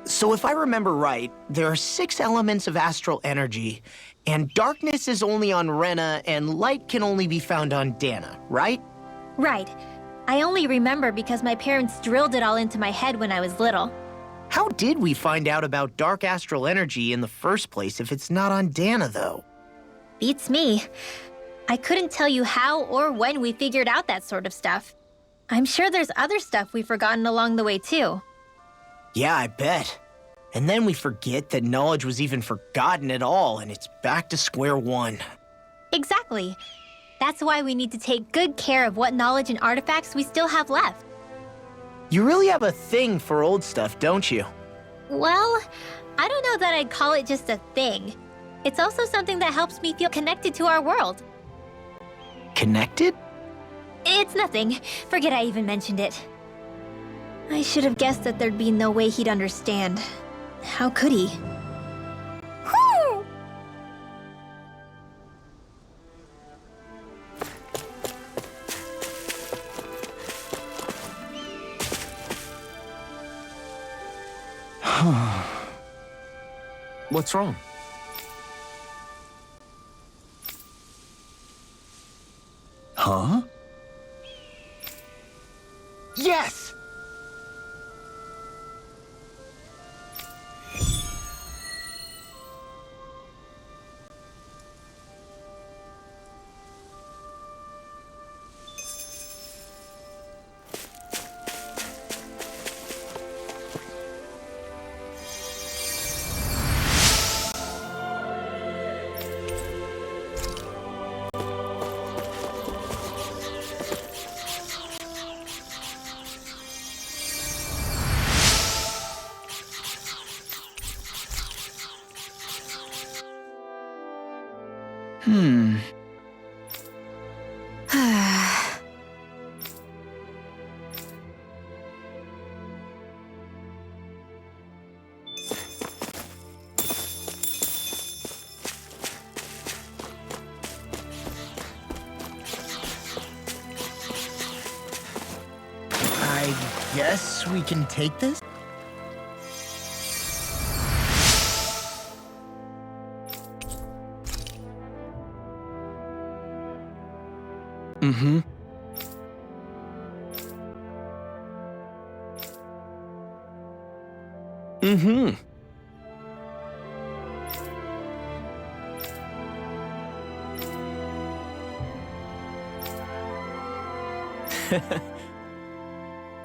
So if I remember right, there are 6 elements of astral energy, and darkness is only on Rena, and light can only be found on Dana, right? Right. I only remember because my parents drilled it all into my head when I was little. How did we find out about dark astral energy in the first place if it's not on Dana, though? Beats me. I couldn't tell you how or when we figured out that sort of stuff. I'm sure there's other stuff we've forgotten along the way, too. Yeah, I bet. And then we forget that knowledge was even forgotten at all, and it's back to square one. Exactly. That's why we need to take good care of what knowledge and artifacts we still have left. You really have a thing for old stuff, don't you? Well, I don't know that I'd call it just a thing. It's also something that helps me feel connected to our world. Connected? It's nothing. Forget I even mentioned it. I should have guessed that there'd be no way he'd understand. How could he? What's wrong? Huh? Yes! I guess we can take this? Mm-hmm. Mm-hmm.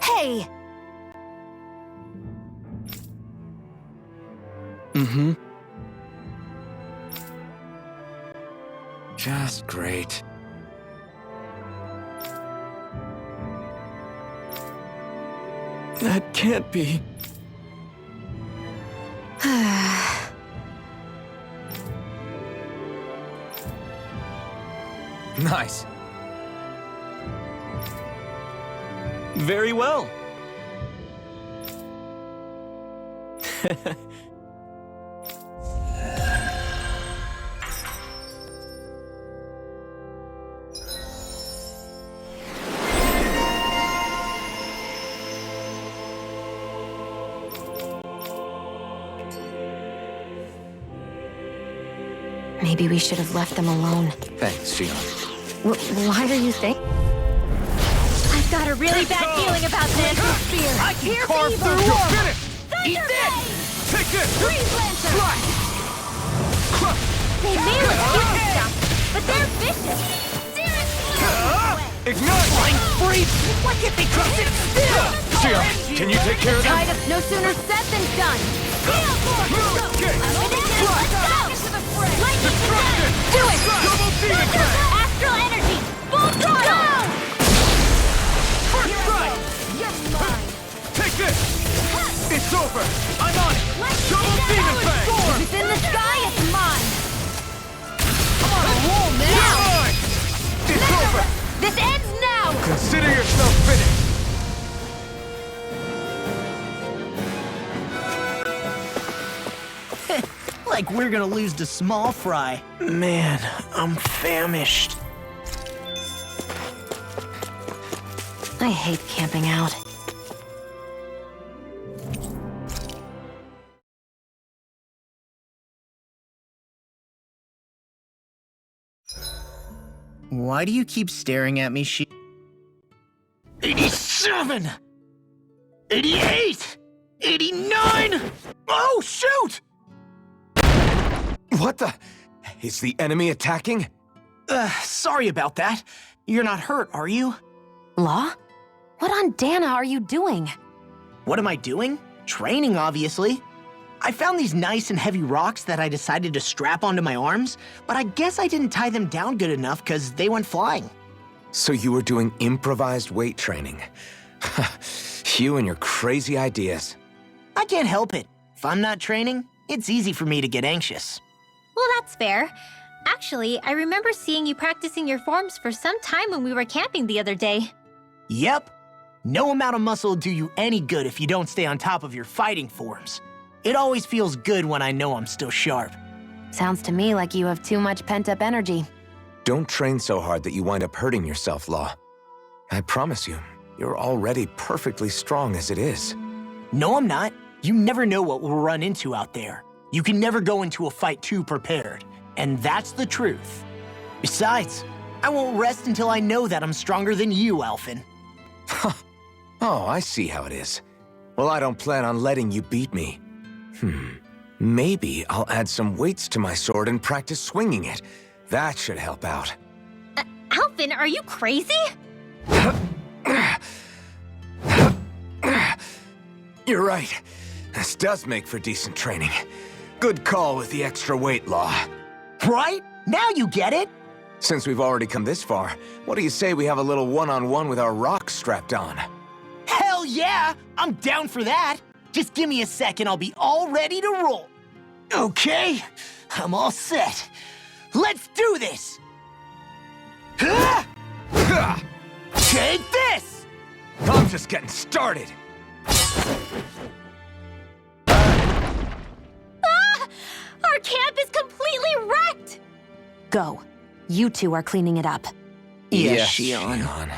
Hey! Mm-hmm. Just great. That can't be. Nice. Very well. Maybe we should have left them alone. Thanks, Shion. Why are you think? I've got a really bad feeling about this. I can carve through your finish! Eat this! Take this! Slice! They may look cute and stuff, but they're vicious. Ignite! Flying freeze! Why can't they trust it still? Shion, can you take care of them? Kind of no sooner said than done. Okay. Let's go! Lightning to them! Do it! Double demon crash! Astral energy! Full throttle! First strike! You're mine! Take this! It's over! I'm on it! Double demon fang! If it's in the sky, it's mine! I'm on a roll now! It's over! This ends now! Consider yourself finished! Like we're gonna lose to Small Fry. Man, I'm famished. I hate camping out. Why do you keep staring at me, 87! 88! 89! Oh, shoot! What the? Is the enemy attacking? Sorry about that. You're not hurt, are you? Law? What on Dana are you doing? What am I doing? Training, obviously. I found these nice and heavy rocks that I decided to strap onto my arms, but I guess I didn't tie them down good enough because they went flying. So you were doing improvised weight training. You and your crazy ideas. I can't help it. If I'm not training, it's easy for me to get anxious. Well, that's fair. Actually, I remember seeing you practicing your forms for some time when we were camping the other day. Yep. No amount of muscle will do you any good if you don't stay on top of your fighting forms. It always feels good when I know I'm still sharp. Sounds to me like you have too much pent-up energy. Don't train so hard that you wind up hurting yourself, Law. I promise you, you're already perfectly strong as it is. No, I'm not. You never know what we'll run into out there. You can never go into a fight too prepared. And that's the truth. Besides, I won't rest until I know that I'm stronger than you, Alphen. Oh, I see how it is. Well, I don't plan on letting you beat me. Maybe I'll add some weights to my sword and practice swinging it. That should help out. Alphen, are you crazy? You're right. This does make for decent training. Good call with the extra weight, Law. Right? Now you get it! Since we've already come this far, what do you say we have a little one-on-one with our rocks strapped on? Hell yeah! I'm down for that! Just give me a second, I'll be all ready to roll. Okay, I'm all set. Let's do this! Take this! I'm just getting started. Our camp is completely wrecked! Go. You two are cleaning it up. Yes, Shion.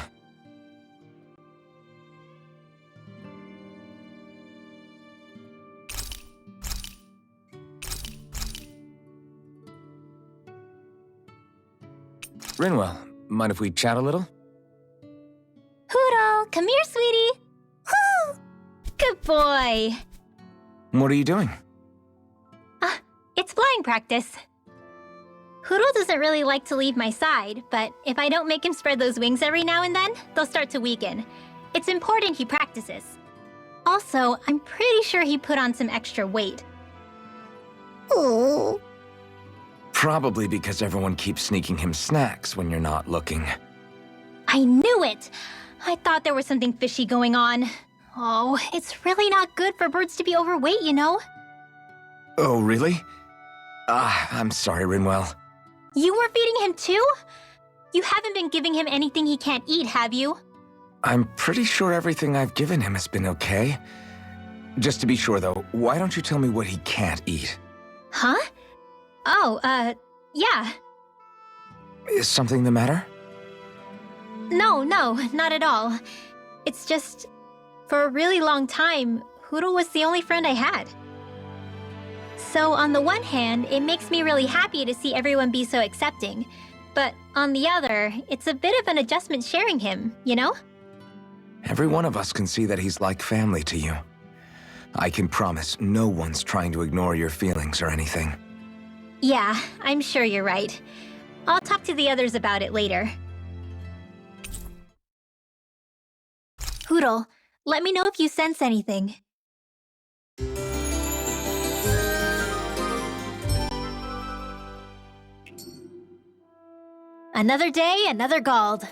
Rinwell, mind if we chat a little? Poodle, come here, sweetie. Woo! Good boy. What are you doing? It's flying practice. Hoodle doesn't really like to leave my side, but if I don't make him spread those wings every now and then, they'll start to weaken. It's important he practices. Also, I'm pretty sure he put on some extra weight. Oh. Probably because everyone keeps sneaking him snacks when you're not looking. I knew it! I thought there was something fishy going on. Oh, it's really not good for birds to be overweight, you know? Oh, really? I'm sorry, Rinwell. You were feeding him too? You haven't been giving him anything he can't eat, have you? I'm pretty sure everything I've given him has been okay. Just to be sure, though, why don't you tell me what he can't eat? Huh? Oh, yeah. Is something the matter? No, not at all. It's just, for a really long time, Hoodle was the only friend I had. So on the one hand, it makes me really happy to see everyone be so accepting. But on the other, it's a bit of an adjustment sharing him, you know? Every one of us can see that he's like family to you. I can promise no one's trying to ignore your feelings or anything. Yeah, I'm sure you're right. I'll talk to the others about it later. Hoodle, let me know if you sense anything. Another day, another Gald.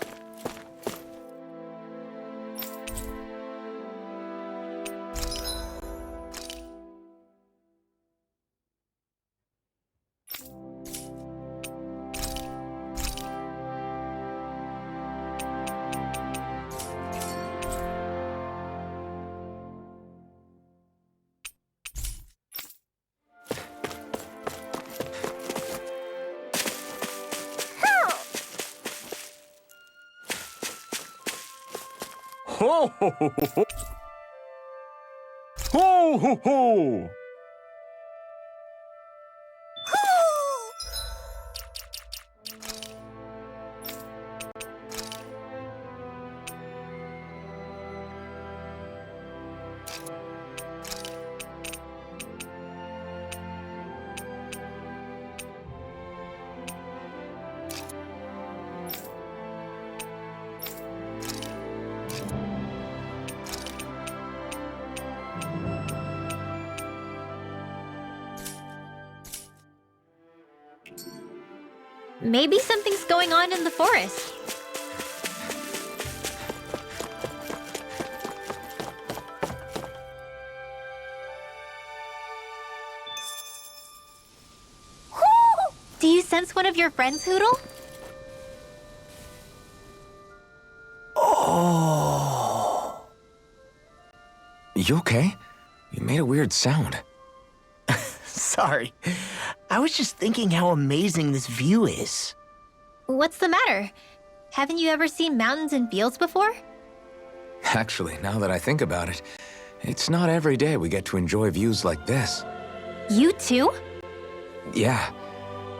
Ho ho ho ho! Ho ho ho! Maybe something's going on in the forest. Do you sense one of your friends, Hoodle? Oh. You okay? You made a weird sound. Sorry. I was just thinking how amazing this view is. What's the matter? Haven't you ever seen mountains and fields before? Actually, now that I think about it, it's not every day we get to enjoy views like this. You too? Yeah.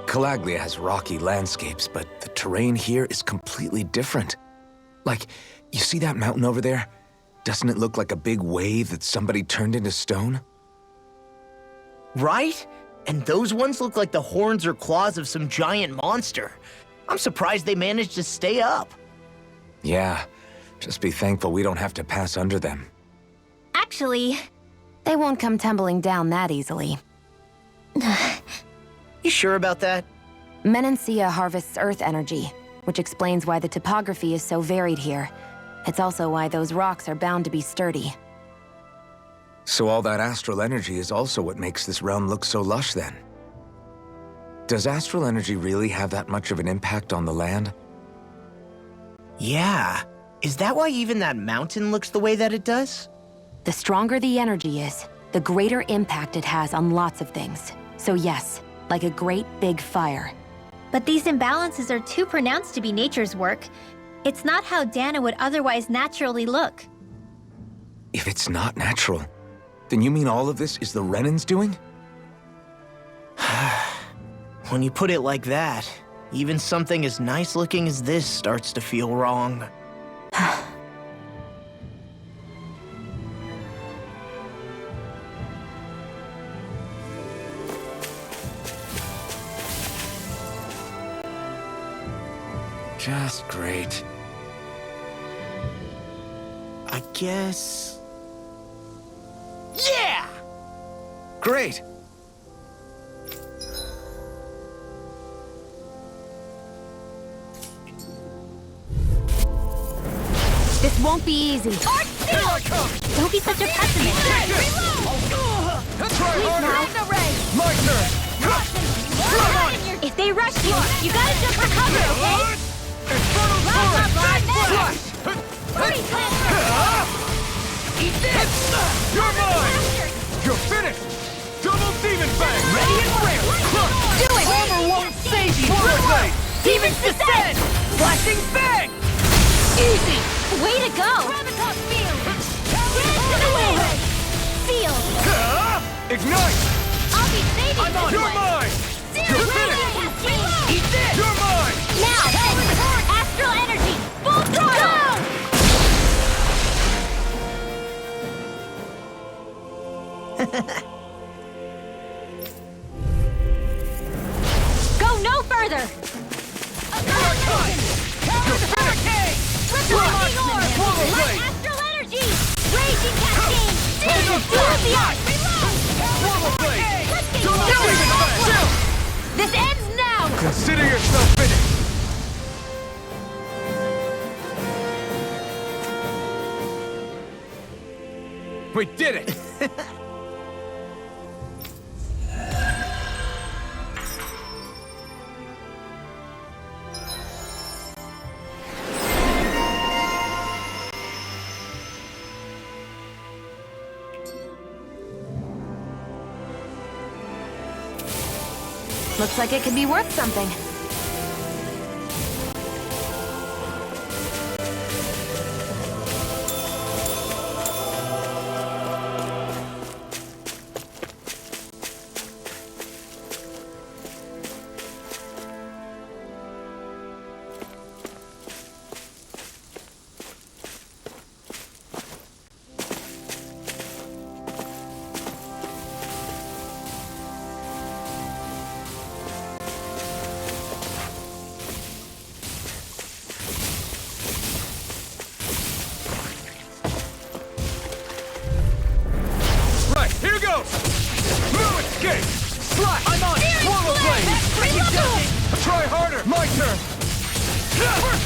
Calaglia has rocky landscapes, but the terrain here is completely different. Like, you see that mountain over there? Doesn't it look like a big wave that somebody turned into stone? Right? And those ones look like the horns or claws of some giant monster. I'm surprised they managed to stay up. Yeah. Just be thankful we don't have to pass under them. Actually, They won't come tumbling down that easily. You sure about that? Menancia harvests earth energy, which explains why the topography is so varied here. It's also why those rocks are bound to be sturdy. So all that astral energy is also what makes this realm look so lush then. Does astral energy really have that much of an impact on the land? Yeah. Is that why even that mountain looks the way that it does? The stronger the energy is, the greater impact it has on lots of things. So yes, like a great big fire. but these imbalances are too pronounced to be nature's work. It's not how Dana would otherwise naturally look. If it's not natural, then you mean all of this is the Renan's doing? When you put it like that, even something as nice looking as this starts to feel wrong. Just great. I guess... Yeah! Great! This won't be easy. Don't be such a pessimist. My turn! If they rush you, you gotta jump for cover, okay? Infernal Flash! Eat this! You're mine! You're finished! Double Demon Fang! Ready and ready! Do it! Armor won't save you! Forward blade! Demons descend! Flashing Fang! Easy! Way to go! Gravitas field! Dance away! Field! Ignite! I'll be saving I'm on this You're one! mine! You're finished! Eat this! You're mine! Now! Astral energy! Full throttle! Go no further! Reflecting orb! Light astral energy! Raging cascade! Enthusiast! Forward blade! Let's get Double going! Demon Fang! This ends now! Consider yourself finished! We did it! Looks like it could be worth something.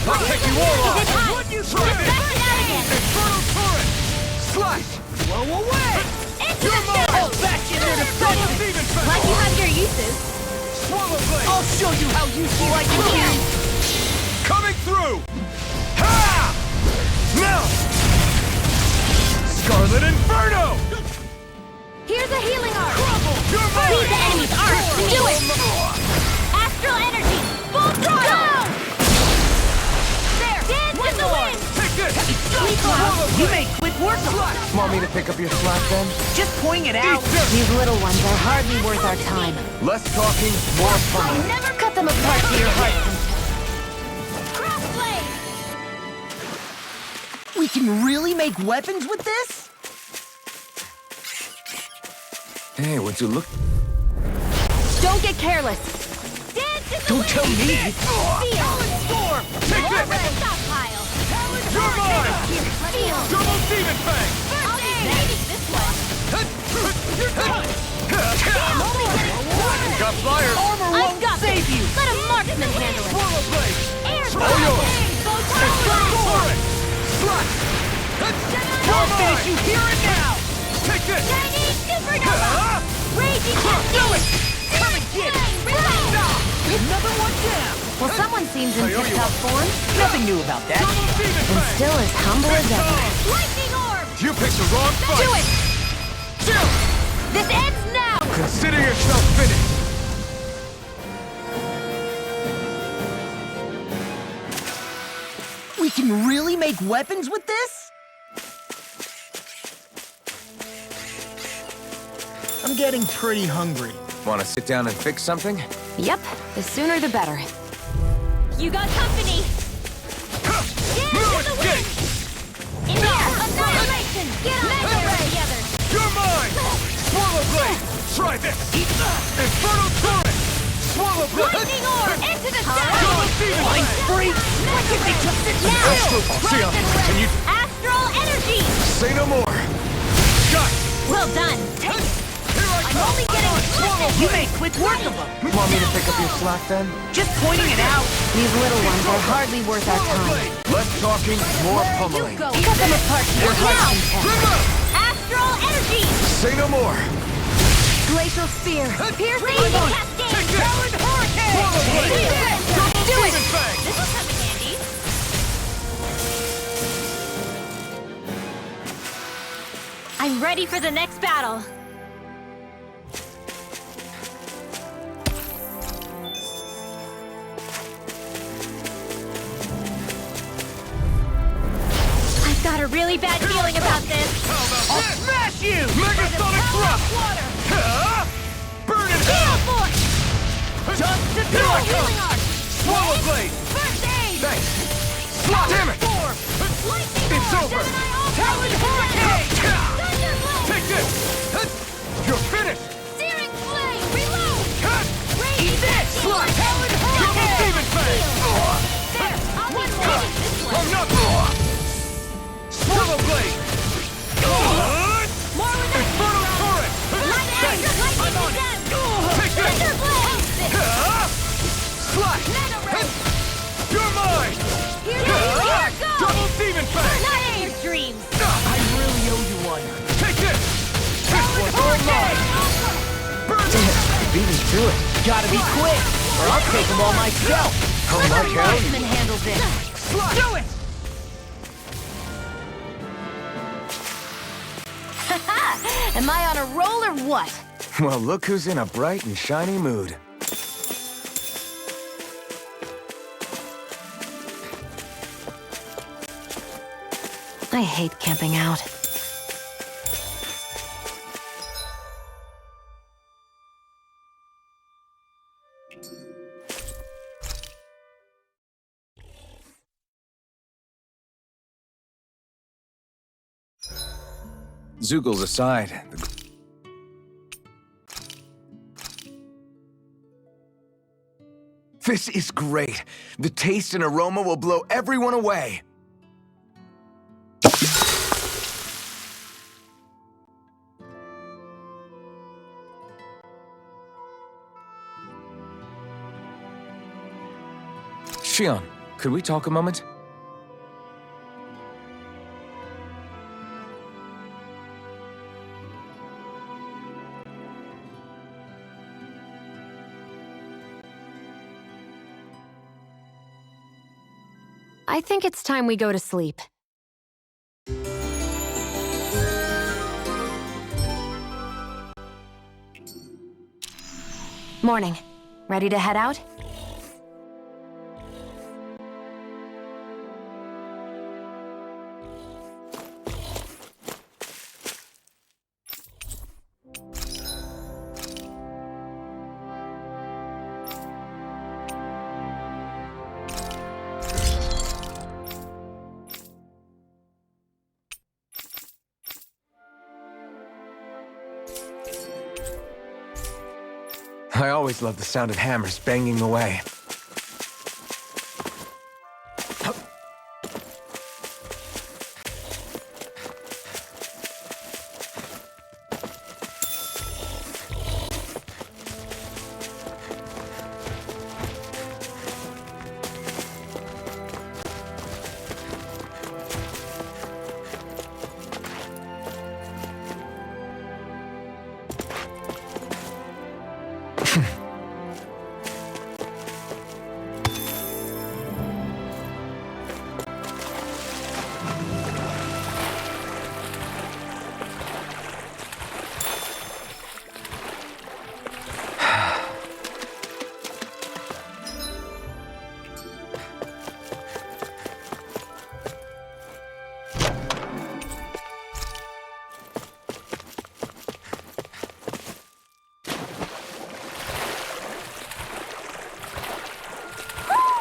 I'll take you all off! Is it hot? What you Just try back it out again. Infernal turret! Slash! Blow away! Into You're the mine! shadows. Back in there to Double finish! demon Glad you fang! have your uses. Swallow blade! I'll show you how useful I can Here. be! Coming through! Ha! Now! Scarlet Inferno! Here's a healing arc. You're mine! Lead the enemy's arc. Do it. Astral energy. Full throttle. There. Dance in the wind. Take this! Wow, you made quick work of it! Want me to pick up your slack then? Just pouring it out! Eat this! These little ones are hardly worth our time. Less talking, more pummeling. Never cut them apart to your heart's content. Crossblade. We can really make weapons with this? Hey, would you look? Don't get careless. Dance in the Don't wind. tell me! Feel. Storm. Take More this! for the stockpile. You're mine! Feel. Double demon fang! I'll be saving this one. You're done! Got flyers! Armor I've won't got save this. you! Let a marksman handle it. Swallow blade! Air All yours! Infernal blast. turret! Slash! I'll finish you here and now! Take this! Chinese supernova. Raging cascade. Come and get it! Another one down! Well, someone seems in I owe you tip-top form. Nothing new about that. Double demon And fang! still as humble as ever. Lightning orb. You picked the wrong fight! Do it. This ends now. Consider yourself finished! We can really make weapons with this? I'm getting pretty hungry. Want to sit down and fix something? Yep, the sooner the better. You got company. No escape! In here. Annihilation. Get on there, together. You're mine! Swallow blade! Try this! Infernal turret! Swallow blade! Lightning orb. Into the Double shadows. demon Fine, fang! free! Why can't they just sit Now. down? See ya! Can you Astral energy. say no more? Got! Well done. Here I I'm come! only getting Swallow You blade! made quick work of them! Want me to pick up your slack then? Just pointing it out! These little ones are hardly worth our Swallow time. blade! Less talking, more pummeling. Go. Cut them apart to your heart's content. Bring up! Astral energy. Say no more! Glacial spear. Piercing cascade. Take this! Swallow blade! Double Do it. demon fang! This will come in handy. I'm ready for the next battle. I've got a really bad feeling about this. How about I'll this? smash you! Megasonic thrust! Water. Burn it Gale out! force. Just to Here I come. Swallow blade! First aid. Thanks! Damn it! Lightning It's orb. over. Gemini Talon hurricane. Thunderblade. Take this! You're finished! Searing flame. Reload. Eat this! Talon Double hurricane. demon fang! There. I'll be saving this one. I'm not... Swallow blade! More with that. Infernal turret! Lightning. I'm on it! Lightning. Take this! Thunderblade. Slash! Nano-ray. You're mine! Here goes. Double demon fang! Not in your dreams. I really owe you one. Take this! This one's all mine! Burn it! You beat me to it. Gotta be quick, or I'll take them all myself. Oh, my God. Marksman handles it. Slash! Do it! Am I on a roll or what? Well, look who's in a bright and shiny mood. I hate camping out. Zoogles aside, this is great. The taste and aroma will blow everyone away. Shion, Could we talk a moment? I think it's time we go to sleep. Morning. Ready to head out? I always love the sound of hammers banging away.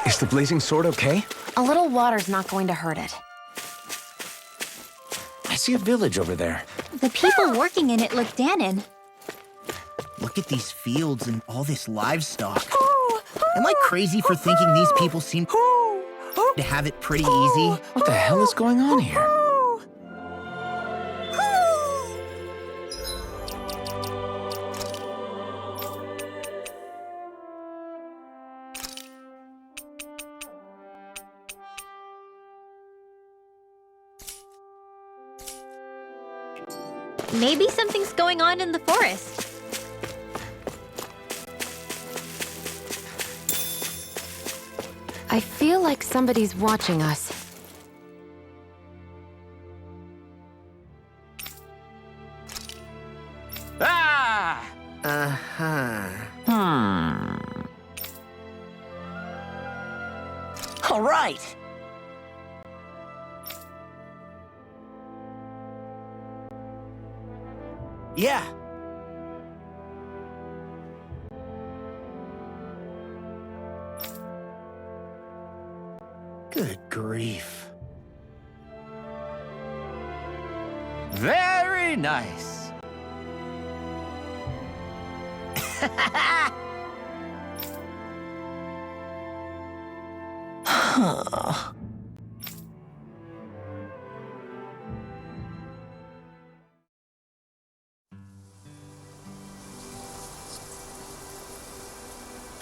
Is the blazing sword okay? A little water's not going to hurt it. I see a village over there. The people working in it look Danon. Look at these fields and all this livestock. Am I crazy for thinking these people seem to have it pretty easy? What the hell is going on here? Maybe something's going on in the forest. I feel like somebody's watching us. Ah! Uh-huh. All right. Yeah. Good grief. Very nice. Huh.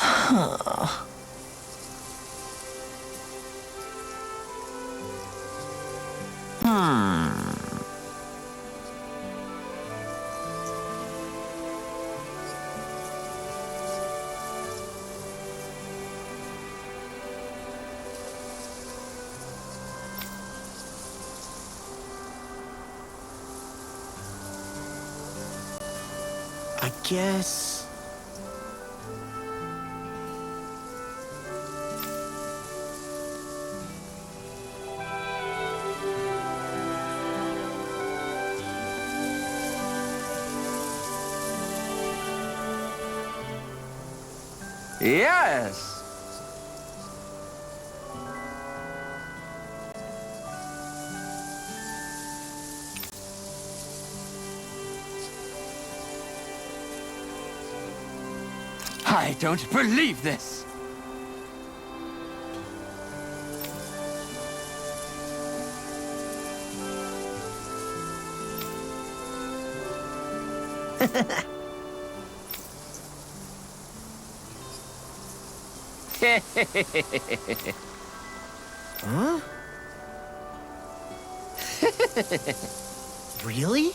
Huh. I guess... Yes. I don't believe this. Huh? Really?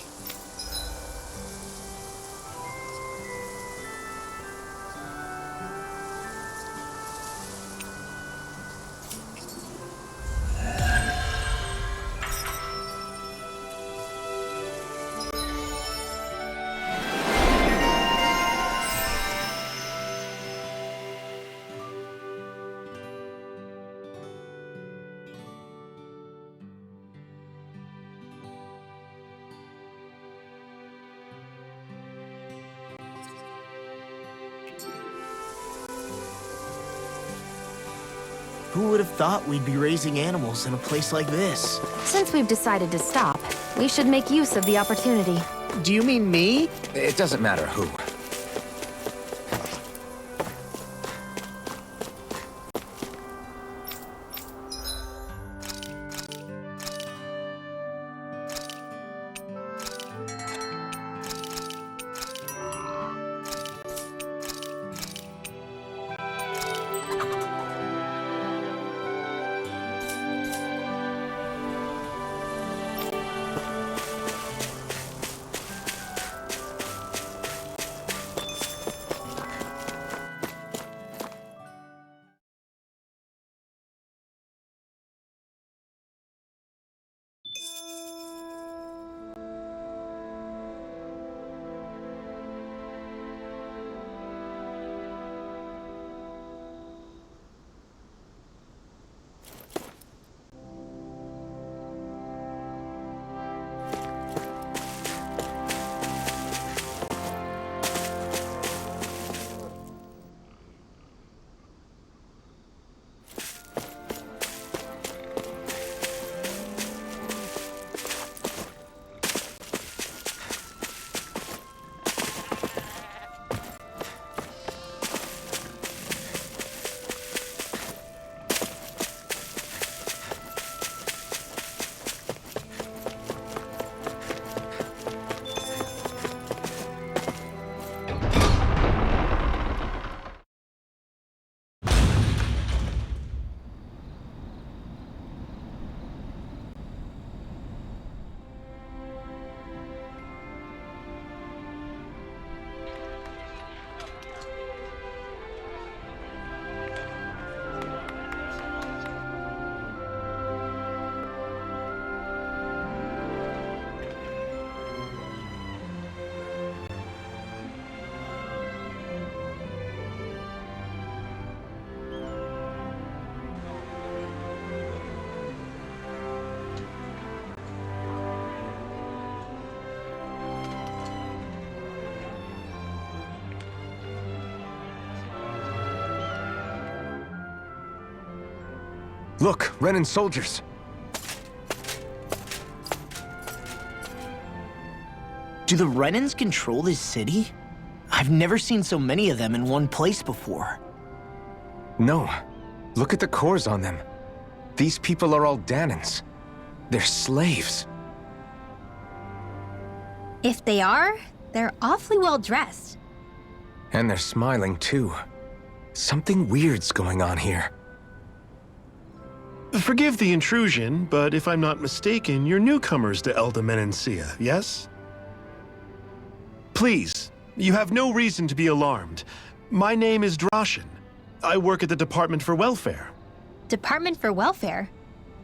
Who would have thought we'd be raising animals in a place like this? Since we've decided to stop, we should make use of the opportunity. Do you mean me? It doesn't matter who. Look, Renan soldiers. Do the Renans control this city? I've never seen so many of them in one place before. No. Look at the cores on them. These people are all Danans. They're slaves. If they are, they're awfully well dressed. And they're smiling, too. Something weird's going on here. Forgive the intrusion, but if I'm not mistaken, you're newcomers to Elda Menancia, yes? Please, you have no reason to be alarmed. My name is Drashin. I work at the Department for Welfare. Department for Welfare?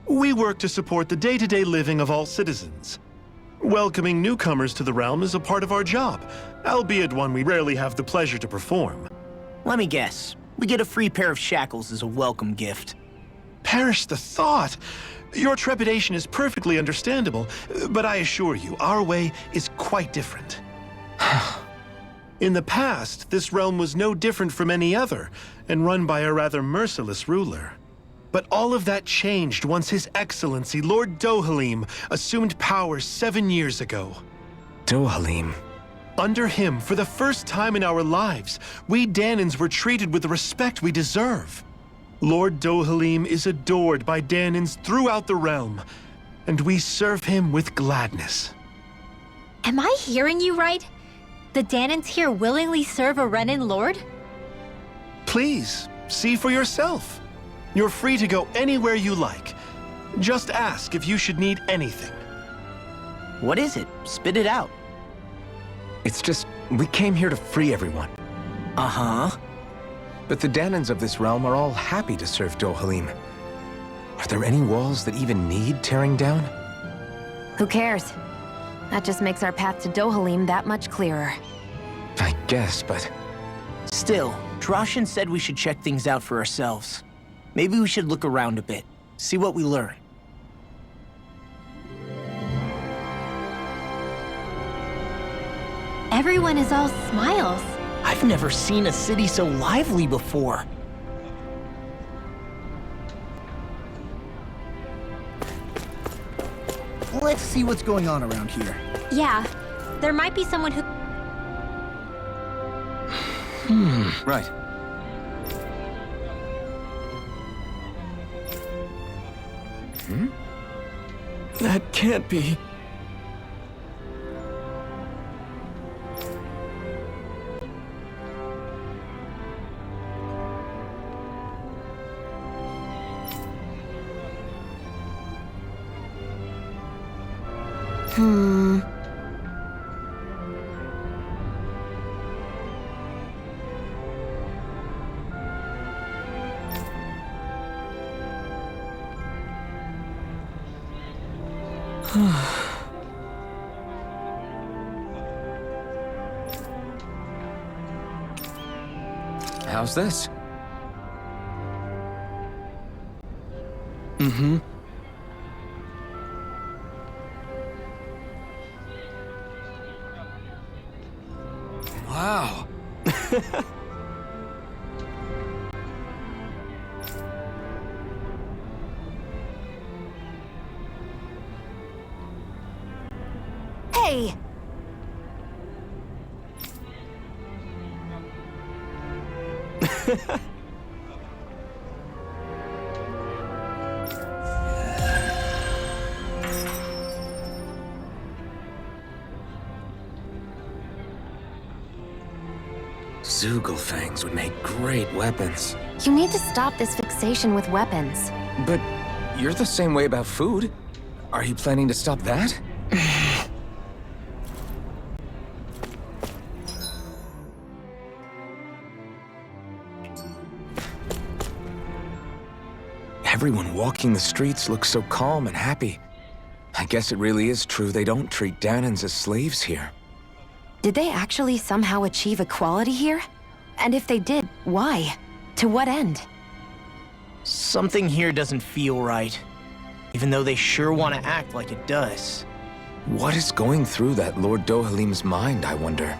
We work to support the day-to-day living of all citizens. Welcoming newcomers to the realm is a part of our job, albeit one we rarely have the pleasure to perform. Let me guess. We get a free pair of shackles as a welcome gift. Perish the thought! Your trepidation is perfectly understandable, but I assure you, our way is quite different. In the past, this realm was no different from any other, and run by a rather merciless ruler. But all of that changed once His Excellency, Lord Dohalim, assumed power 7 years ago. Dohalim. Under him, for the first time in our lives, we Danans were treated with the respect we deserve. Lord Dohalim is adored by Danans throughout the realm, and we serve him with gladness. Am I hearing you right? The Danans here willingly serve a Renan lord? Please, see for yourself. You're free to go anywhere you like, Just ask if you should need anything. What is it? Spit it out. It's just, we came here to free everyone. Uh-huh. But the Danans of this realm are all happy to serve Dohalim. Are there any walls that even need tearing down? Who cares? That just makes our path to Dohalim that much clearer. I guess, but... Still, Droshin said we should check things out for ourselves. Maybe we should look around a bit, see what we learn. Everyone is all smiles. I've never seen a city so lively before. Let's see what's going on around here. Yeah, there might be someone who... Right. That can't be. How's this? Mm-hmm. Wow. Hey! Zugelfangs would make great weapons. You need to stop this fixation with weapons. But you're the same way about food. Are you planning to stop that? Everyone walking the streets looks so calm and happy. I guess it really is true they don't treat Danans as slaves here. Did they actually somehow achieve equality here? And if they did, why? To what end? Something here doesn't feel right, even though they sure want to act like it does. What is going through that Lord Dohalim's mind, I wonder?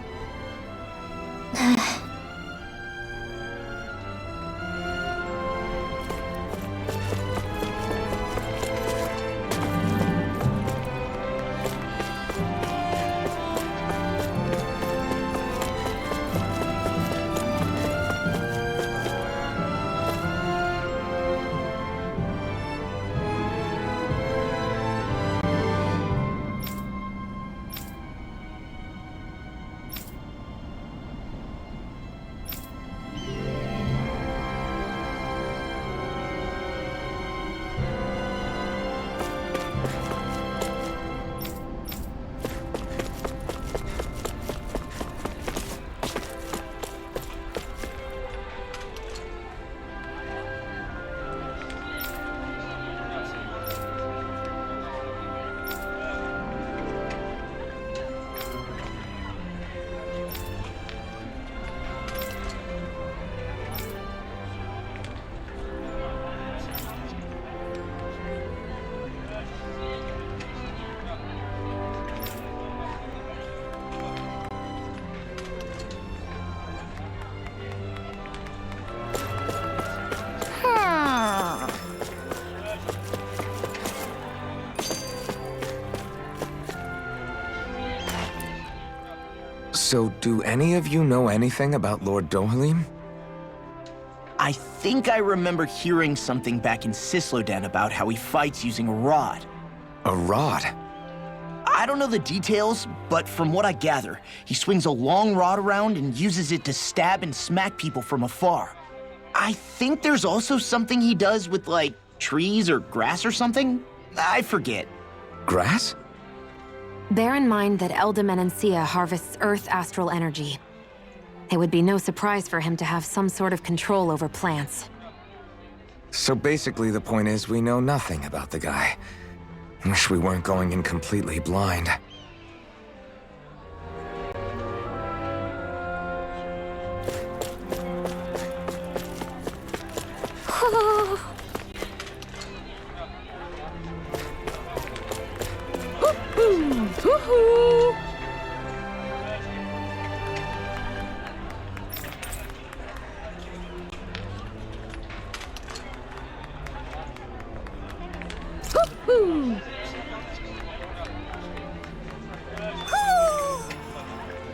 So, do any of you know anything about Lord Dohalim? I think I remember hearing something back in Sislodan about how he fights using a rod. A rod? I don't know the details, but from what I gather, he swings a long rod around and uses it to stab and smack people from afar. I think there's also something he does with, like, trees or grass or something? I forget. Grass? Bear in mind that Elda Menancia harvests Earth astral energy. It would be no surprise for him to have some sort of control over plants. So basically the point is we know nothing about the guy. Wish we weren't going in completely blind.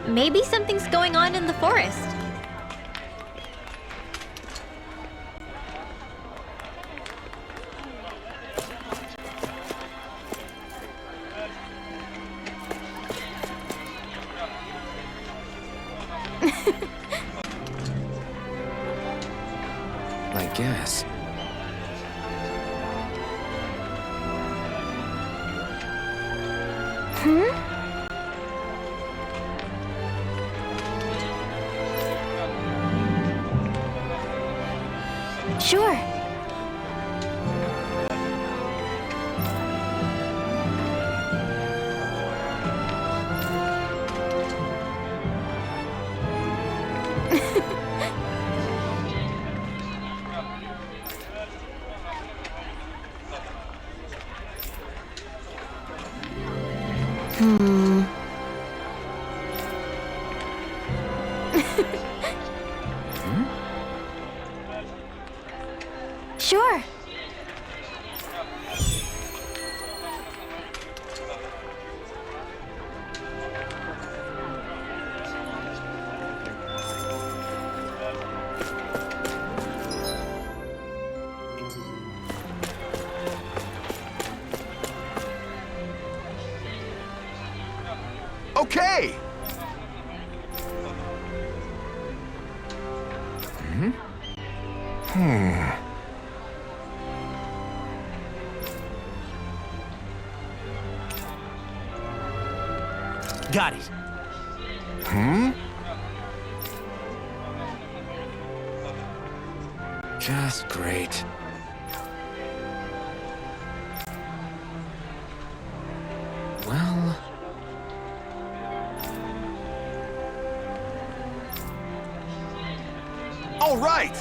Maybe something's going on in the forest. I guess. Sure. Sure. Okay! Got it. Just great. Well... All right!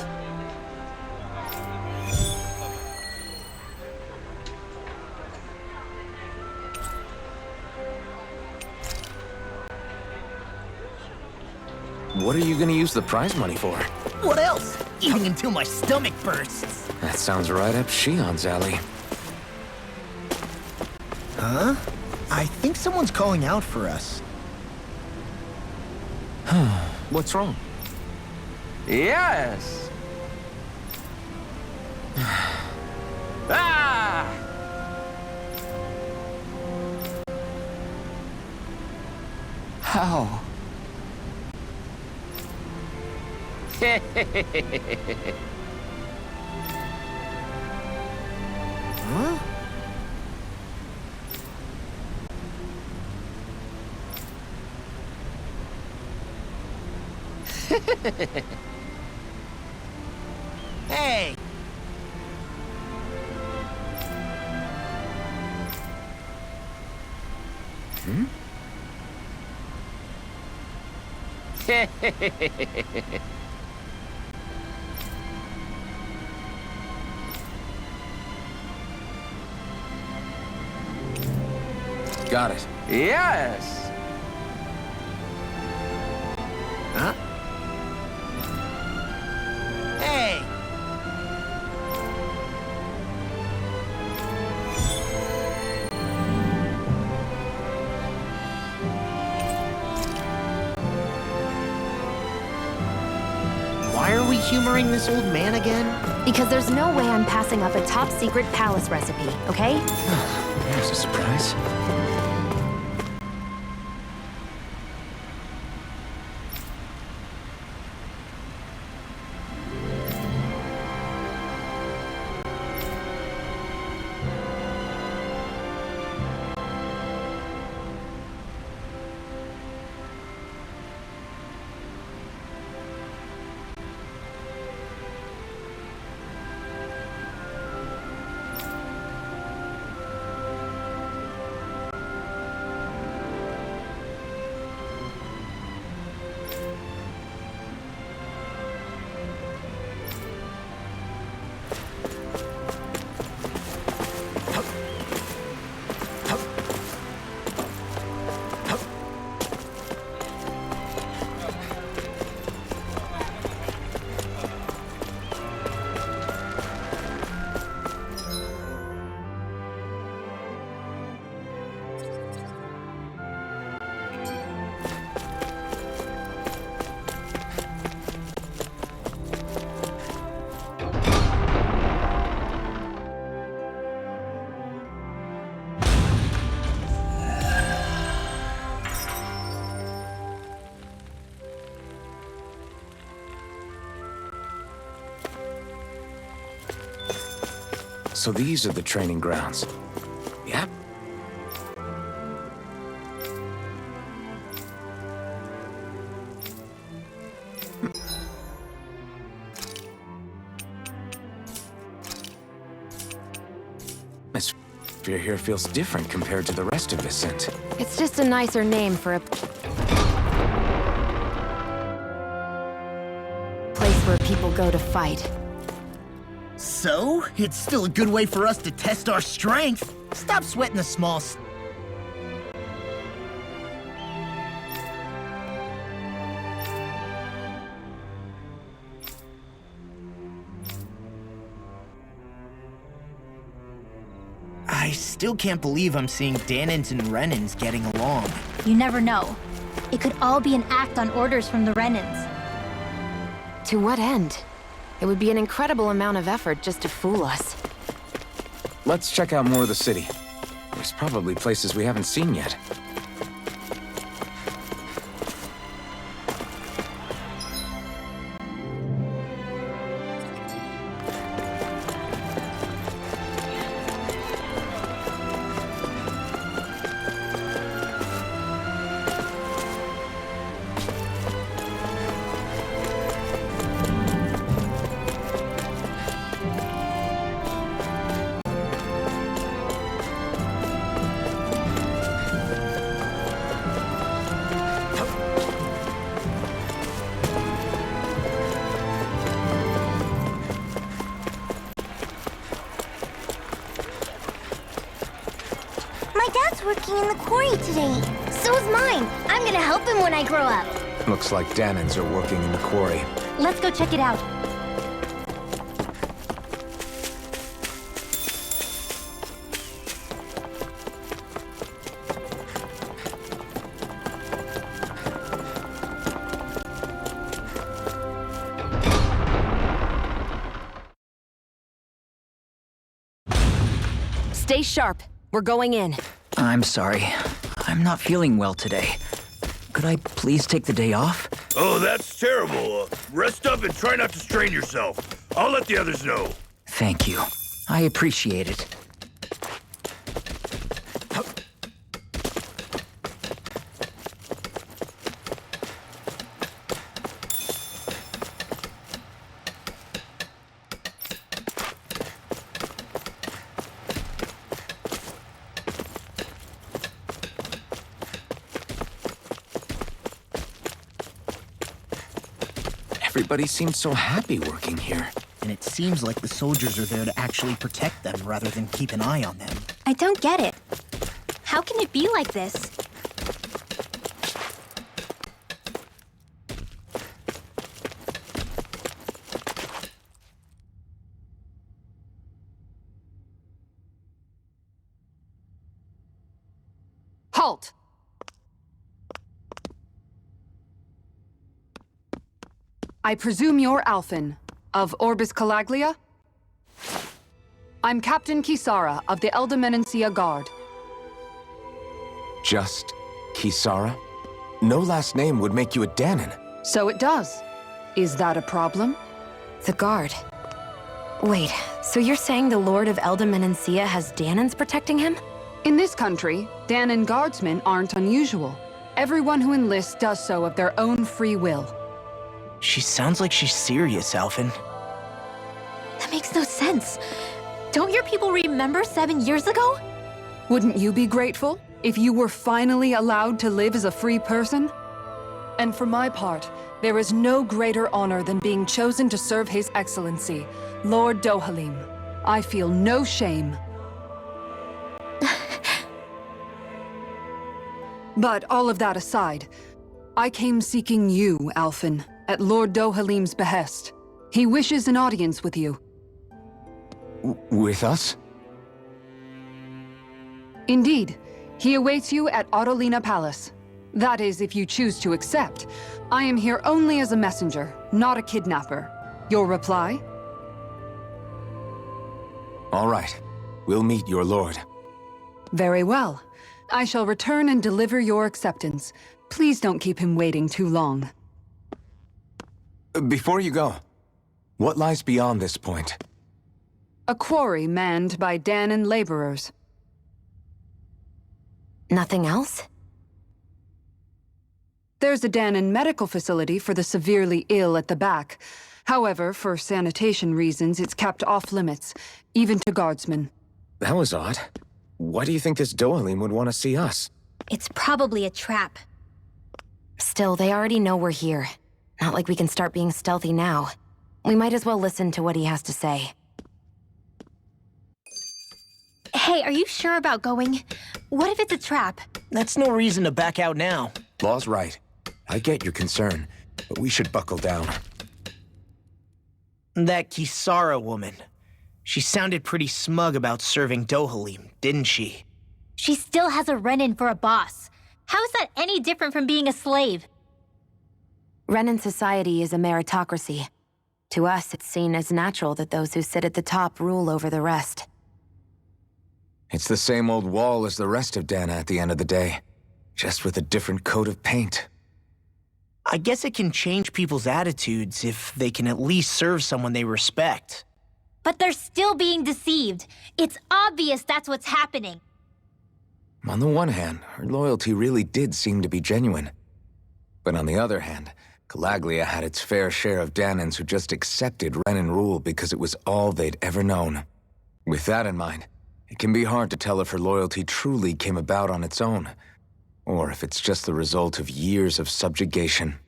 What are you gonna use the prize money for? What else? Eating until my stomach bursts. That sounds right up Shion's alley. Huh? I think someone's calling out for us. What's wrong? Yes! Ah! How? Huh? Hey! Got it. Yes! Huh? Hey! Why are we humoring this old man again? Because there's no way I'm passing up a top secret palace recipe, okay? There's a surprise. So these are the training grounds. Yeah. Atmosphere here feels different compared to the rest of Vicent. It's just a nicer name for a place where people go to fight. So, it's still a good way for us to test our strength. Stop sweating the small I still can't believe I'm seeing Danins and Renins getting along. You never know. It could all be an act on orders from the Renins. To what end? It would be an incredible amount of effort just to fool us. Let's check out more of the city. There's probably places we haven't seen yet. My dad's working in the quarry today. So is mine. I'm gonna help him when I grow up. Looks like Danins are working in the quarry. Let's go check it out. Stay sharp. We're going in. I'm sorry. I'm not feeling well today. Could I please take the day off? Oh, that's terrible. Rest up and try not to strain yourself. I'll let the others know. Thank you. I appreciate it. Everybody seems so happy working here. And it seems like the soldiers are there to actually protect them rather than keep an eye on them. I don't get it. How can it be like this? Halt! I presume you're Alphen, of Orbis Calaglia? I'm Captain Kisara of the Eldemenencia Guard. Just Kisara? No last name would make you a Danin. So it does. Is that a problem? The guard. Wait, so you're saying the Lord of Eldemenencia has Danins protecting him? In this country, Danin guardsmen aren't unusual. Everyone who enlists does so of their own free will. She sounds like she's serious, Alphen. That makes no sense. Don't your people remember 7 years ago? Wouldn't you be grateful if you were finally allowed to live as a free person? And for my part, there is no greater honor than being chosen to serve His Excellency, Lord Dohalim. I feel no shame. But all of that aside, I came seeking you, Alphen, at Lord Dohalim's behest. He wishes an audience with you. With us? Indeed. He awaits you at Autolina Palace. That is, if you choose to accept. I am here only as a messenger, not a kidnapper. Your reply? All right. We'll meet your lord. Very well. I shall return and deliver your acceptance. Please don't keep him waiting too long. Before you go, what lies beyond this point? A quarry manned by Danon laborers. Nothing else? There's a Danon medical facility for the severely ill at the back. However, for sanitation reasons, it's kept off limits, even to guardsmen. That was odd. Why do you think this Dohalim would want to see us? It's probably a trap. Still, they already know we're here. Not like we can start being stealthy now. We might as well listen to what he has to say. Hey, are you sure about going? What if it's a trap? That's no reason to back out now. Law's right. I get your concern, but we should buckle down. That Kisara woman. She sounded pretty smug about serving Dohalim, didn't she? She still has a Renin for a boss. How is that any different from being a slave? Renin society is a meritocracy. To us, it's seen as natural that those who sit at the top rule over the rest. It's the same old wall as the rest of Dana at the end of the day, just with a different coat of paint. I guess it can change people's attitudes if they can at least serve someone they respect. But they're still being deceived. It's obvious that's what's happening. On the one hand, her loyalty really did seem to be genuine. But on the other hand, Calaglia had its fair share of Danans who just accepted Renin rule because it was all they'd ever known. With that in mind, it can be hard to tell if her loyalty truly came about on its own, or if it's just the result of years of subjugation.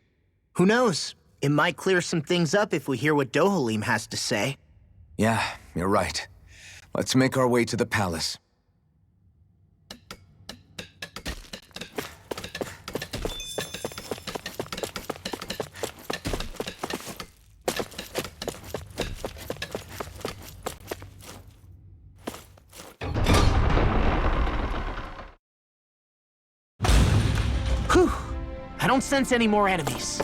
Who knows? It might clear some things up if we hear what Dohalim has to say. Yeah, you're right. Let's make our way to the palace. Whew! I don't sense any more enemies.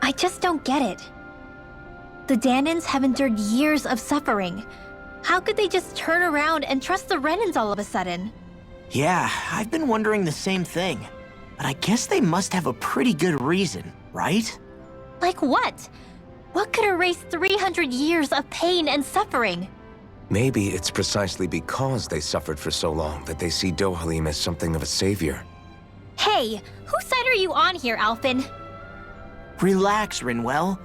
I just don't get it. The Danans have endured years of suffering. How could they just turn around and trust the Renins all of a sudden? Yeah, I've been wondering the same thing. But I guess they must have a pretty good reason, right? Like what? What could erase 300 years of pain and suffering? Maybe it's precisely because they suffered for so long that they see Dohalim as something of a savior. Hey, whose side are you on here, Alphen? Relax, Rinwell.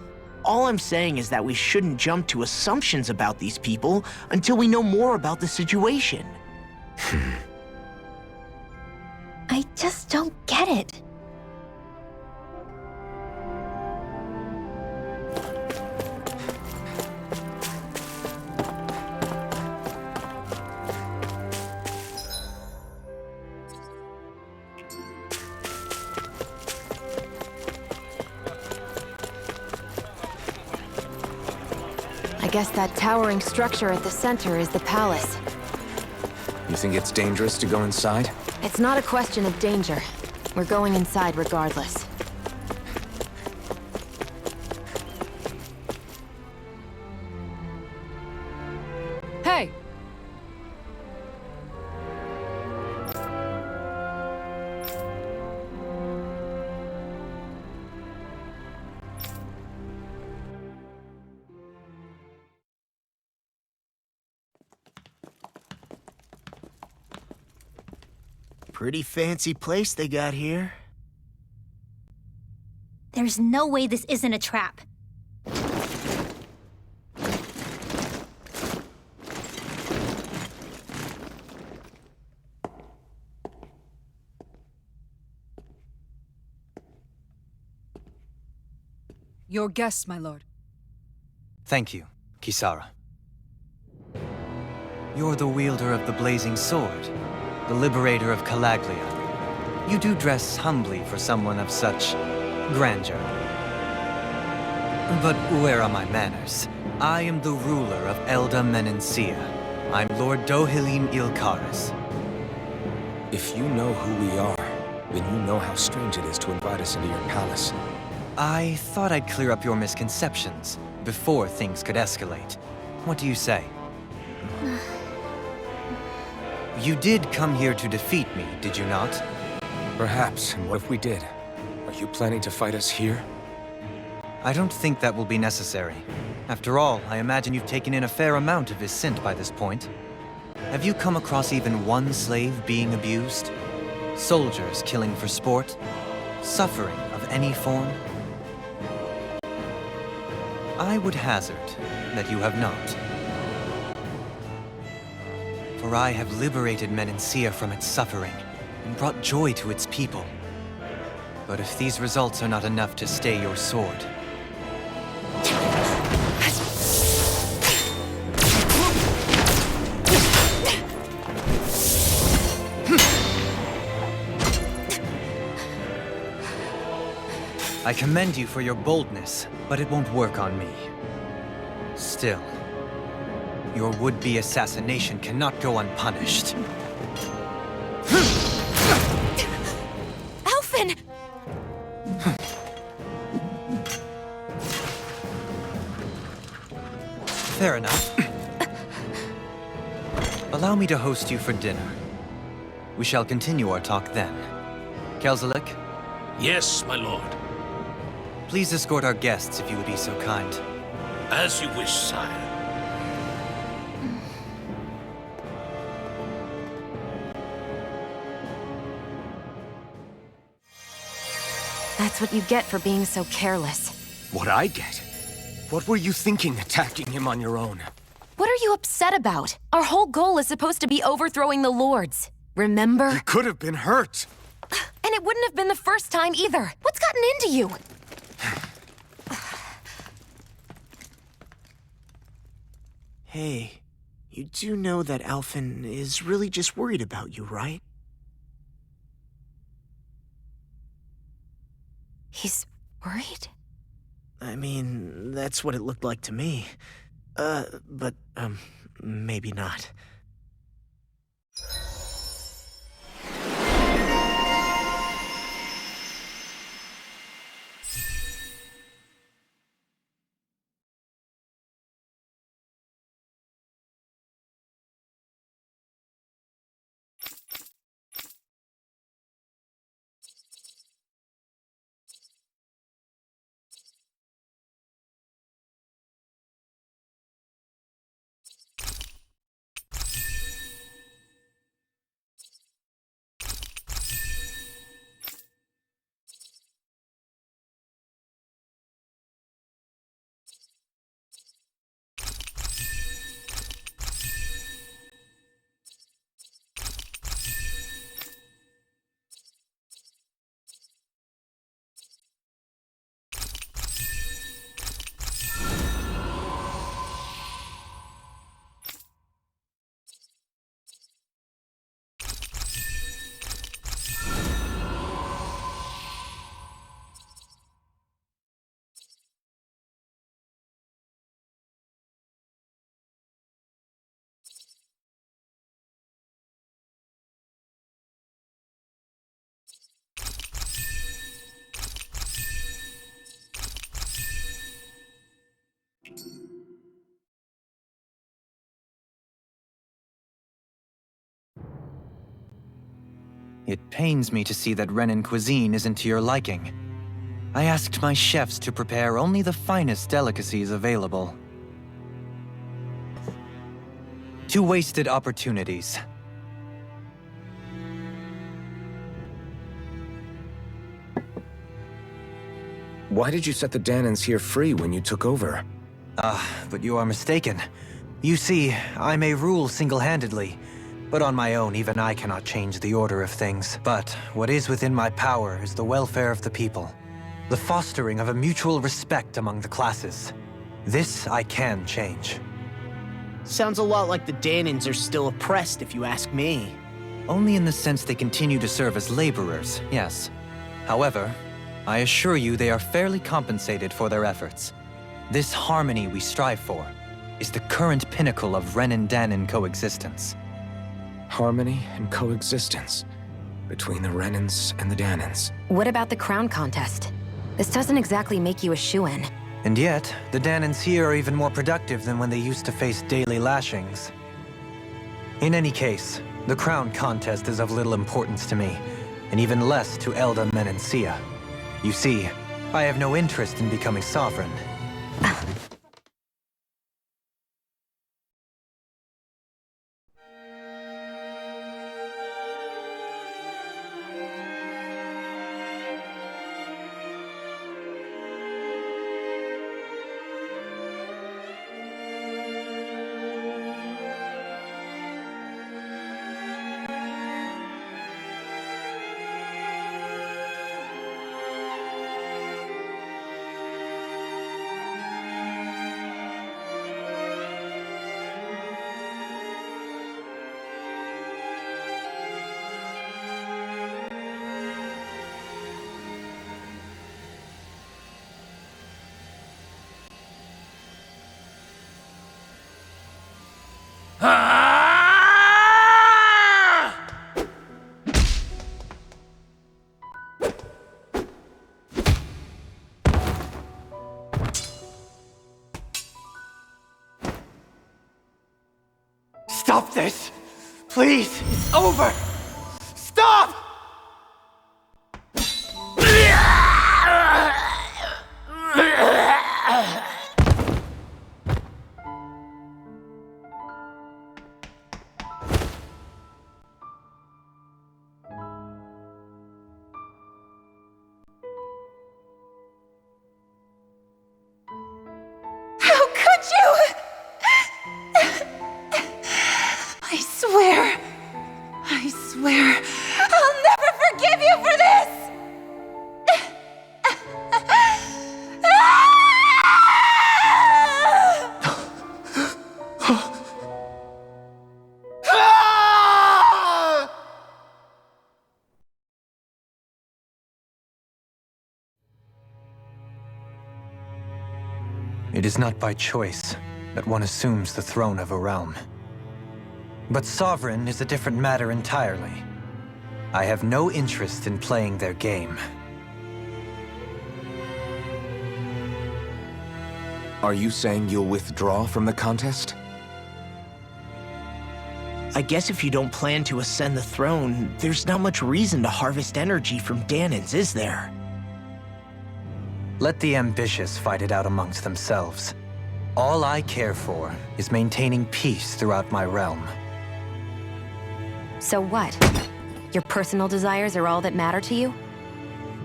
All I'm saying is that we shouldn't jump to assumptions about these people until we know more about the situation. I just don't get it. I guess that towering structure at the center is the palace. You think it's dangerous to go inside? It's not a question of danger. We're going inside regardless. Hey! Pretty fancy place they got here. There's no way this isn't a trap. Your guest, my lord. Thank you, Kisara. You're the wielder of the blazing sword, the liberator of Calaglia. You do dress humbly for someone of such grandeur. But where are my manners? I am the ruler of Elda Menencia. I'm Lord Dohalim Ilkaris. If you know who we are, then you know how strange it is to invite us into your palace. I thought I'd clear up your misconceptions before things could escalate. What do you say? You did come here to defeat me, did you not? Perhaps, and what if we did? Are you planning to fight us here? I don't think that will be necessary. After all, I imagine you've taken in a fair amount of his scent by this point. Have you come across even one slave being abused? Soldiers killing for sport? Suffering of any form? I would hazard that you have not. For I have liberated Menancia from its suffering and brought joy to its people. But if these results are not enough to stay your sword, I commend you for your boldness, but it won't work on me. Still, your would-be assassination cannot go unpunished. Alphen! Fair enough. Allow me to host you for dinner. We shall continue our talk then. Kelzelik? Yes, my lord. Please escort our guests if you would be so kind. As you wish, sire. That's what you get for being so careless. What I get? What were you thinking attacking him on your own? What are you upset about? Our whole goal is supposed to be overthrowing the Lords. Remember? He could have been hurt. And it wouldn't have been the first time either. What's gotten into you? Hey, you do know that Alphen is really just worried about you, right? He's worried? I mean, that's what it looked like to me. But maybe not. It pains me to see that Renan cuisine isn't to your liking. I asked my chefs to prepare only the finest delicacies available. 2 wasted opportunities. Why did you set the Danans here free when you took over? But you are mistaken. You see, I may rule single-handedly, but on my own, even I cannot change the order of things. But what is within my power is the welfare of the people, the fostering of a mutual respect among the classes. This I can change. Sounds a lot like the Danans are still oppressed, if you ask me. Only in the sense they continue to serve as laborers, yes. However, I assure you they are fairly compensated for their efforts. This harmony we strive for is the current pinnacle of Renan-Danan coexistence. Harmony and coexistence between the Renans and the Danans. What about the crown contest? This doesn't exactly make you a shoo-in. And yet, the Danans here are even more productive than when they used to face daily lashings. In any case, the crown contest is of little importance to me, and even less to Elda Menancia. You see, I have no interest in becoming sovereign. Stop this! Please! It's over! Stop! How could you? I swear, I'll never forgive you for this! It is not by choice that one assumes the throne of a realm. But sovereign is a different matter entirely. I have no interest in playing their game. Are you saying you'll withdraw from the contest? I guess if you don't plan to ascend the throne, there's not much reason to harvest energy from Danons, is there? Let the ambitious fight it out amongst themselves. All I care for is maintaining peace throughout my realm. So what? Your personal desires are all that matter to you?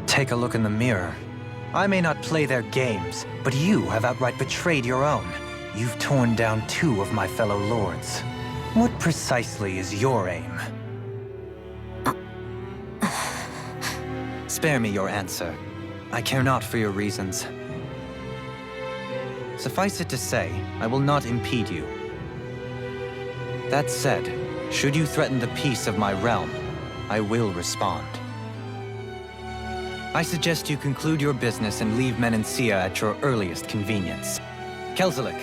Take a look in the mirror. I may not play their games, but you have outright betrayed your own. You've torn down 2 of my fellow lords. What precisely is your aim? Spare me your answer. I care not for your reasons. Suffice it to say, I will not impede you. That said, should you threaten the peace of my realm, I will respond. I suggest you conclude your business and leave Menancia at your earliest convenience. Kelzelik.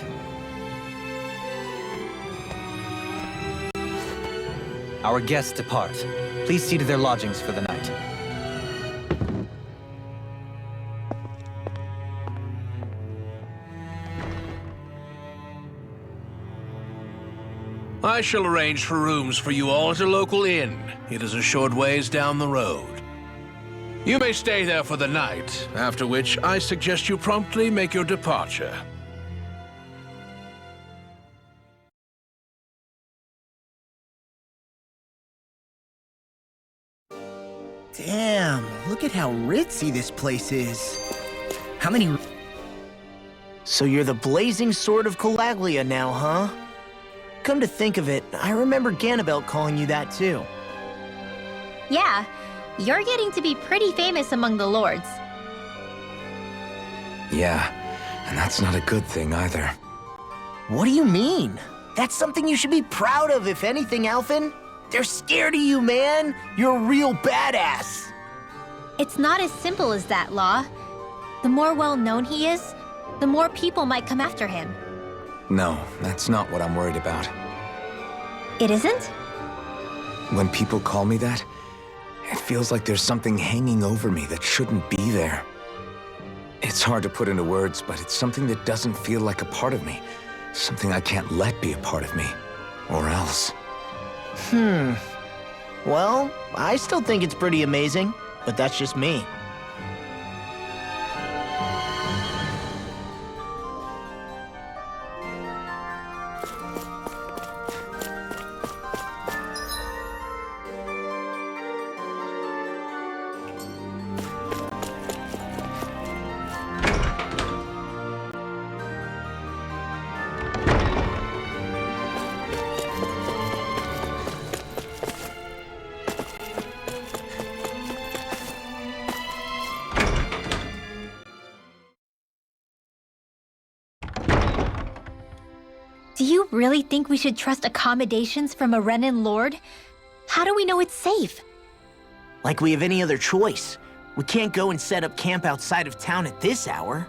Our guests depart. Please see to their lodgings for the night. I shall arrange for rooms for you all at a local inn. It is a short ways down the road. You may stay there for the night, after which I suggest you promptly make your departure. Damn, look at how ritzy this place is. How many... So you're the blazing sword of Calaglia now, huh? Come to think of it, I remember Ganabelt calling you that too. Yeah, you're getting to be pretty famous among the lords. Yeah, and that's not a good thing either. What do you mean? That's something you should be proud of, if anything, Alphen. They're scared of you, man. You're a real badass. It's not as simple as that, Law. The more well-known he is, the more people might come after him. No, that's not what I'm worried about. It isn't? When people call me that, it feels like there's something hanging over me that shouldn't be there. It's hard to put into words, but it's something that doesn't feel like a part of me. Something I can't let be a part of me. Or else. Well, I still think it's pretty amazing, but that's just me. Do you really think we should trust accommodations from a Renan lord? How do we know it's safe? Like we have any other choice. We can't go and set up camp outside of town at this hour.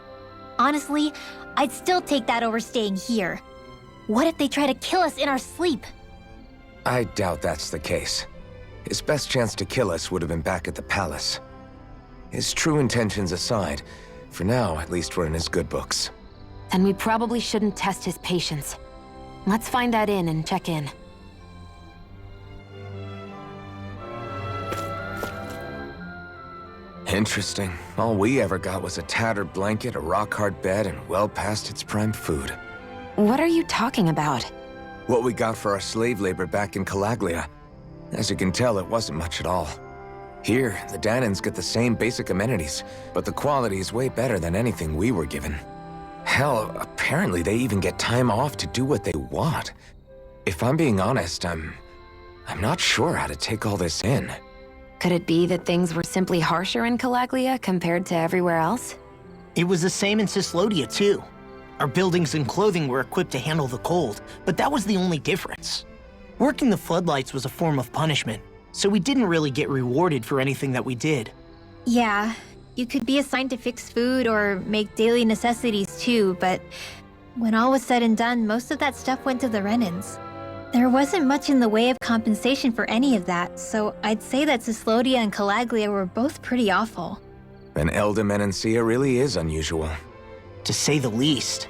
Honestly, I'd still take that over staying here. What if they try to kill us in our sleep? I doubt that's the case. His best chance to kill us would have been back at the palace. His true intentions aside, for now, at least we're in his good books. Then we probably shouldn't test his patience. Let's find that inn and check in. Interesting. All we ever got was a tattered blanket, a rock-hard bed, and well past its prime food. What are you talking about? What we got for our slave labor back in Calaglia. As you can tell, it wasn't much at all. Here, the Danans get the same basic amenities, but the quality is way better than anything we were given. Hell, apparently they even get time off to do what they want. If I'm being honest, I'm not sure how to take all this in. Could it be that things were simply harsher in Calaglia compared to everywhere else? It was the same in Cislodia, too. Our buildings and clothing were equipped to handle the cold, but that was the only difference. Working the floodlights was a form of punishment, so we didn't really get rewarded for anything that we did. Yeah, you could be assigned to fix food or make daily necessities too, but when all was said and done, most of that stuff went to the Renans. There wasn't much in the way of compensation for any of that, so I'd say that Cislodia and Calaglia were both pretty awful. Then Eldam and Encia really is unusual. To say the least.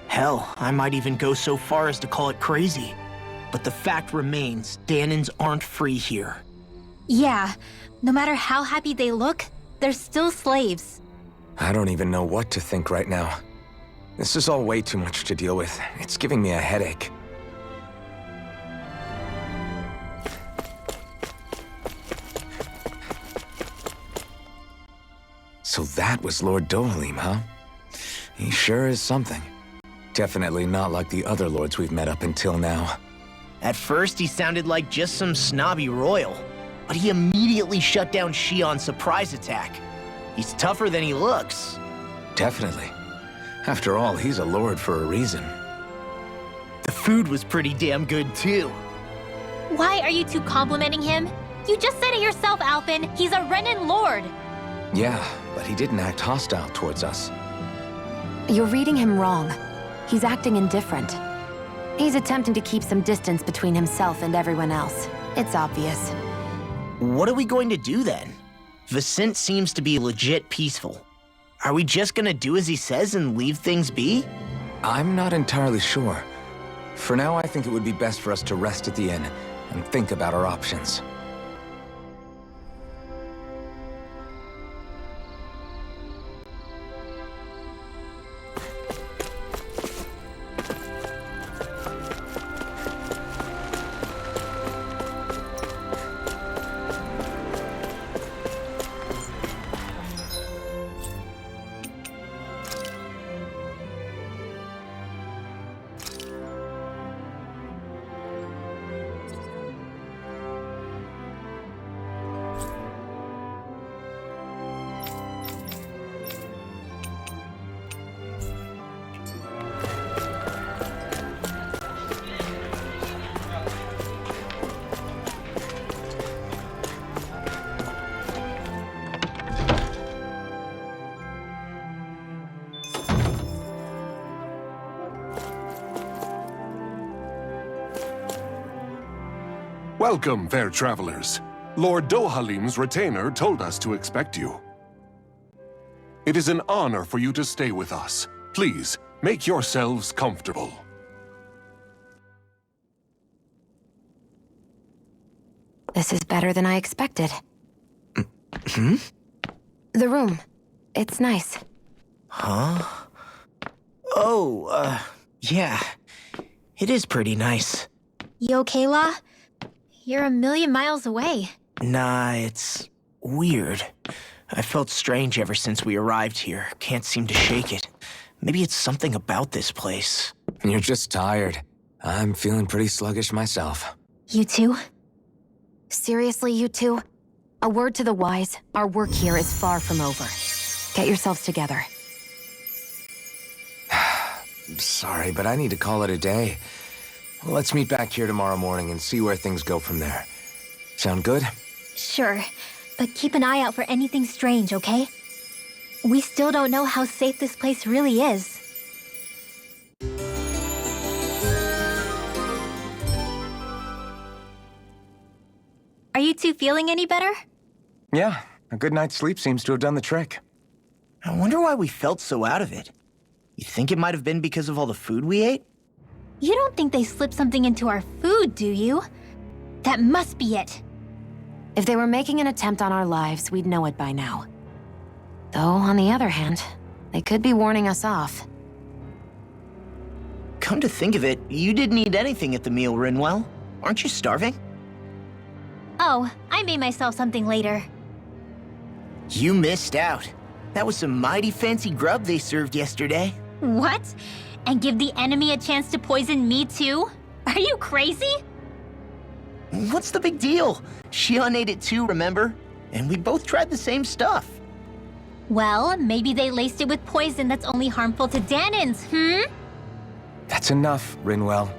Hell, I might even go so far as to call it crazy. But the fact remains, Danans aren't free here. Yeah, no matter how happy they look, they're still slaves. I don't even know what to think right now. This is all way too much to deal with. It's giving me a headache. So that was Lord Dohalim, huh? He sure is something. Definitely not like the other lords we've met up until now. At first, he sounded like just some snobby royal, but he immediately shut down Shion's surprise attack. He's tougher than he looks. Definitely. After all, he's a lord for a reason. The food was pretty damn good, too. Why are you two complimenting him? You just said it yourself, Alphen. He's a Renan lord. Yeah, but he didn't act hostile towards us. You're reading him wrong. He's acting indifferent. He's attempting to keep some distance between himself and everyone else. It's obvious. What are we going to do then? Vicent seems to be legit peaceful. Are we just gonna do as he says and leave things be? I'm not entirely sure. For now, I think it would be best for us to rest at the inn and think about our options. Welcome, fair travelers. Lord Dohalim's retainer told us to expect you. It is an honor for you to stay with us. Please, make yourselves comfortable. This is better than I expected. Hmm? The room. It's nice. Huh? Oh, yeah. It is pretty nice. You okay, La? You're a million miles away. Nah, it's weird. I felt strange ever since we arrived here. Can't seem to shake it. Maybe it's something about this place. You're just tired. I'm feeling pretty sluggish myself. You too? Seriously, you two? A word to the wise, our work here is far from over. Get yourselves together. Sorry, but I need to call it a day. Let's meet back here tomorrow morning and see where things go from there. Sound good? Sure, but keep an eye out for anything strange, okay? We still don't know how safe this place really is. Are you two feeling any better? Yeah, a good night's sleep seems to have done the trick. I wonder why we felt so out of it. You think it might have been because of all the food we ate? You don't think they slipped something into our food, do you? That must be it. If they were making an attempt on our lives, we'd know it by now. Though, on the other hand, they could be warning us off. Come to think of it, you didn't eat anything at the meal, Rinwell. Aren't you starving? Oh, I made myself something later. You missed out. That was some mighty fancy grub they served yesterday. What? And give the enemy a chance to poison me too? Are you crazy? What's the big deal? Shion ate it too, remember? And we both tried the same stuff. Well, maybe they laced it with poison that's only harmful to Danins, hmm? That's enough, Rinwell.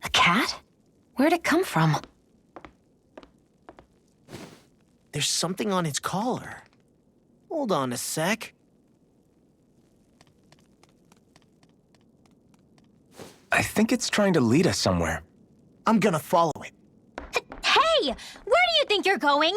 A cat? Where'd it come from? There's something on its collar. Hold on a sec. I think it's trying to lead us somewhere. I'm gonna follow it. Hey! Where do you think you're going?